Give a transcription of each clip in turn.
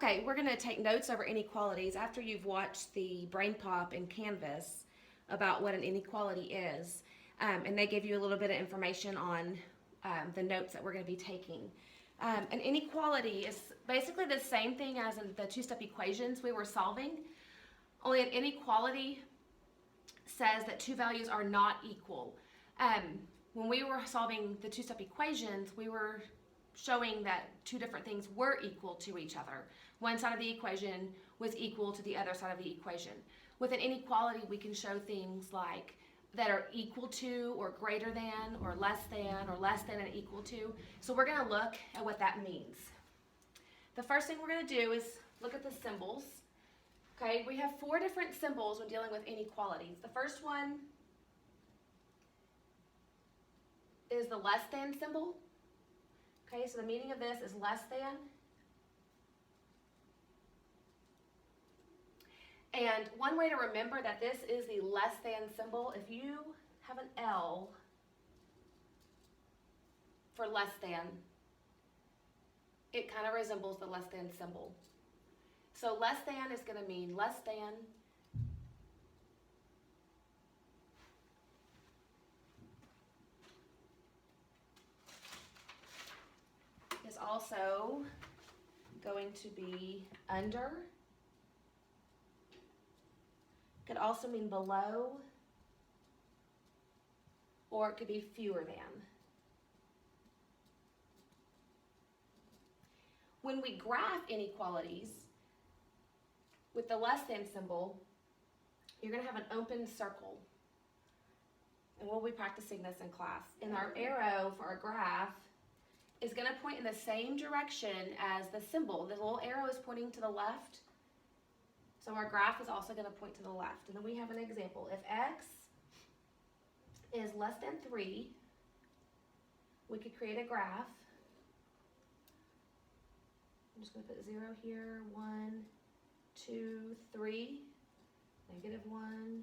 Okay, we're going to take notes over inequalities after you've watched the Brain Pop and Canvas about what an inequality is. And they give you a little bit of information on the notes that we're going to be taking. An inequality is basically the same thing as in the two-step equations we were solving, only an inequality says that two values are not equal. When we were solving the two-step equations, we were showing that two different things were equal to each other. One side of the equation was equal to the other side of the equation. With an inequality, we can show things like that are equal to or greater than or less than and equal to. So we're going to look at what that means. The first thing we're going to do is look at the symbols. Okay, we have four different symbols when dealing with inequalities. The first one is the less than symbol. Okay, so the meaning of this is less than. And one way to remember that this is the less than symbol, if you have an L for less than, it kind of resembles the less than symbol. So less than is going to mean less than. Is also going to be under. Could also mean below, or it could be fewer than. When we graph inequalities with the less than symbol, you're going to have an open circle. And we'll be practicing this in class. And our arrow for our graph is going to point in the same direction as the symbol. The little arrow is pointing to the left. So our graph is also going to point to the left. And then we have an example. If x is less than 3, we could create a graph. I'm just going to put 0 here, 1, 2, 3, -1,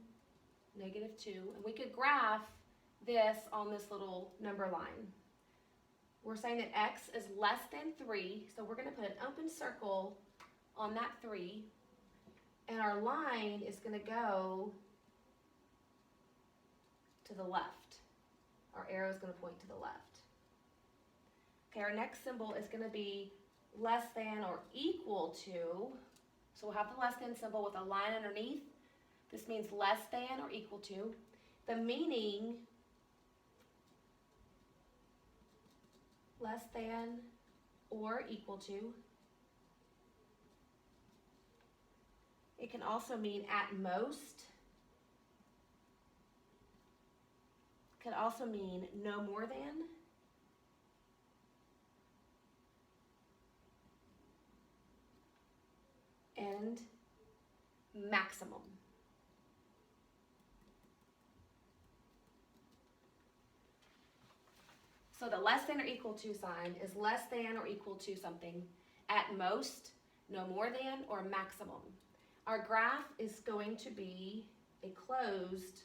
-2. And we could graph this on this little number line. We're saying that x is less than 3, so we're going to put an open circle on that 3. And our line is going to go to the left. Our arrow is going to point to the left. Okay, our next symbol is going to be less than or equal to. So we'll have the less than symbol with a line underneath. This means less than or equal to. The meaning, less than or equal to. It can also mean at most. Could also mean no more than. And maximum. So the less than or equal to sign is less than or equal to something, at most, no more than, or maximum. Our graph is going to be a closed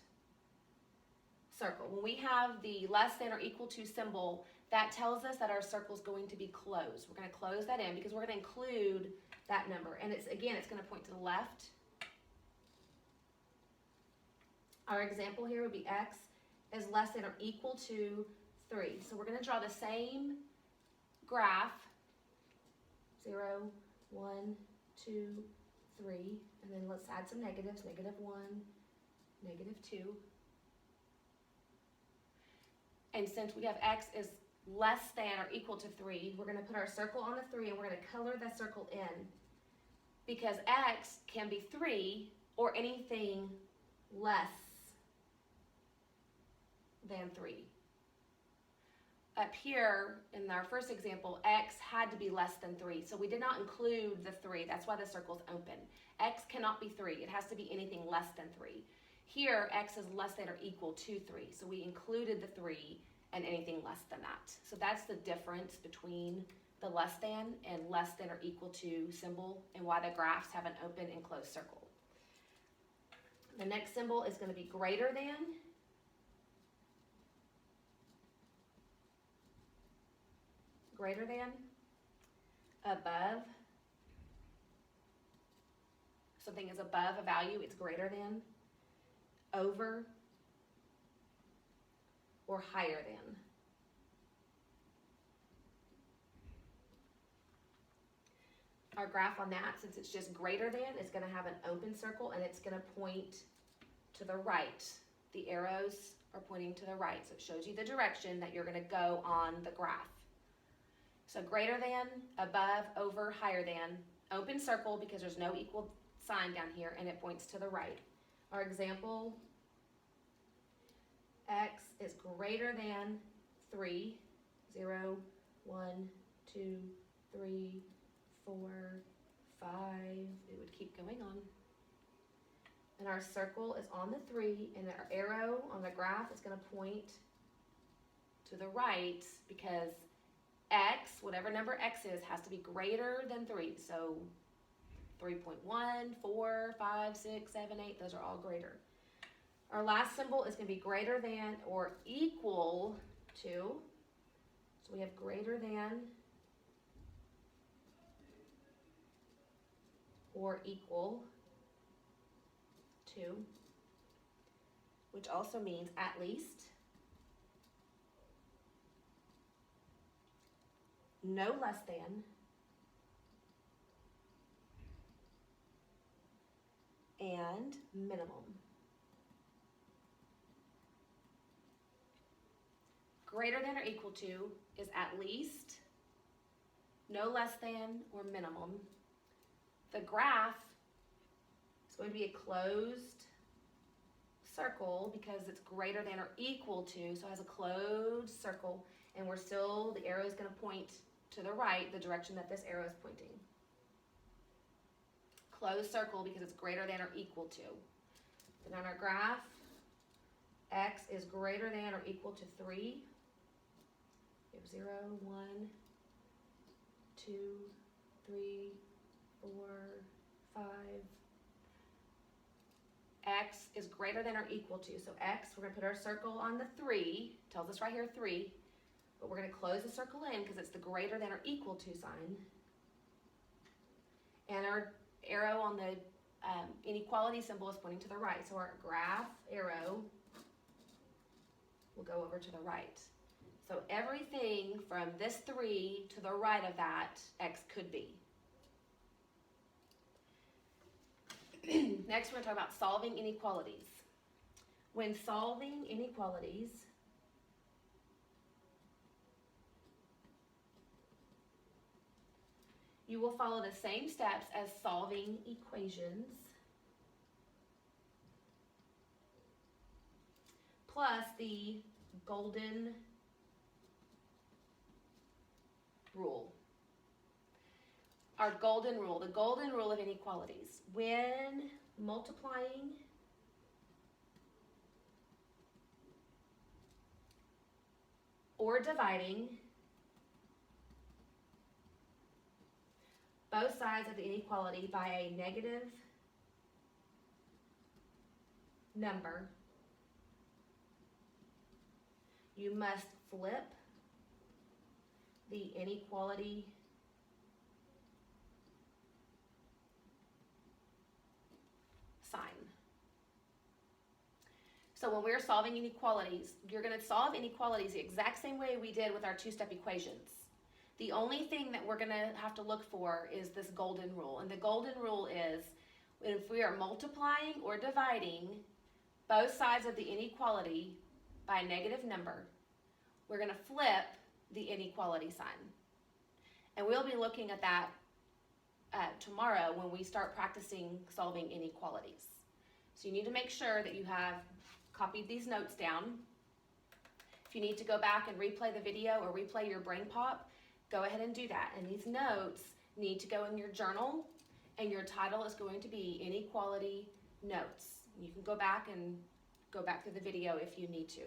circle. When we have the less than or equal to symbol, that tells us that our circle is going to be closed. We're going to close that in because we're going to include that number. And it's going to point to the left. Our example here would be x is less than or equal to 3. So we're going to draw the same graph, 0, 1, 2, 3, and then let's add some negatives, -1, -2. And since we have x is less than or equal to 3, we're going to put our circle on the 3 and we're going to color that circle in because x can be 3 or anything less than 3. Up here in our first example, x had to be less than 3, so we did not include the 3. That's why the circle's open. X cannot be 3. It has to be anything less than 3. Here, x is less than or equal to 3, so we included the 3 and anything less than that. So that's the difference between the less than and less than or equal to symbol and why the graphs have an open and closed circle. The next symbol is going to be greater than. Greater than, above, something is above a value, it's greater than, over, or higher than. Our graph on that, since it's just greater than, it's going to have an open circle and it's going to point to the right. The arrows are pointing to the right, so it shows you the direction that you're going to go on the graph. So greater than, above, over, higher than, open circle because there's no equal sign down here and it points to the right. Our example, x is greater than 3, 0, 1, 2, 3, 4, 5, it would keep going on. And our circle is on the 3, and our arrow on the graph is going to point to the right because x, whatever number x is, has to be greater than 3. So 3.1, 4, 5, 6, 7, 8, those are all greater. Our last symbol is going to be greater than or equal to. So we have greater than or equal to, which also means at least, no less than, and minimum. Greater than or equal to is at least, no less than, or minimum. The graph is going to be a closed circle because it's greater than or equal to, so it has a closed circle, and we're still, the arrow is going to point to the right, the direction that this arrow is pointing. Closed circle because it's greater than or equal to. And on our graph, x is greater than or equal to 3. We have 0, 1, 2, 3, 4, 5. X is greater than or equal to. So x, we're going to put our circle on the 3. Tells us right here 3. But we're going to close the circle in because it's the greater than or equal to sign. And our arrow on the inequality symbol is pointing to the right. So our graph arrow will go over to the right. So everything from this 3 to the right of that, x could be. Next, we're going to talk about solving inequalities. When solving inequalities, you will follow the same steps as solving equations, plus the golden rule. Our golden rule, the golden rule of inequalities. When multiplying or dividing both sides of the inequality by a negative number, you must flip the inequality sign. So when we're solving inequalities, you're going to solve inequalities the exact same way we did with our two-step equations. The only thing that we're going to have to look for is this golden rule. And the golden rule is if we are multiplying or dividing both sides of the inequality by a negative number, we're going to flip the inequality sign. And we'll be looking at that tomorrow when we start practicing solving inequalities. So you need to make sure that you have copied these notes down. If you need to go back and replay the video or replay your brain pop, go ahead and do that. And these notes need to go in your journal, and your title is going to be Inequality Notes. You can go back through the video if you need to.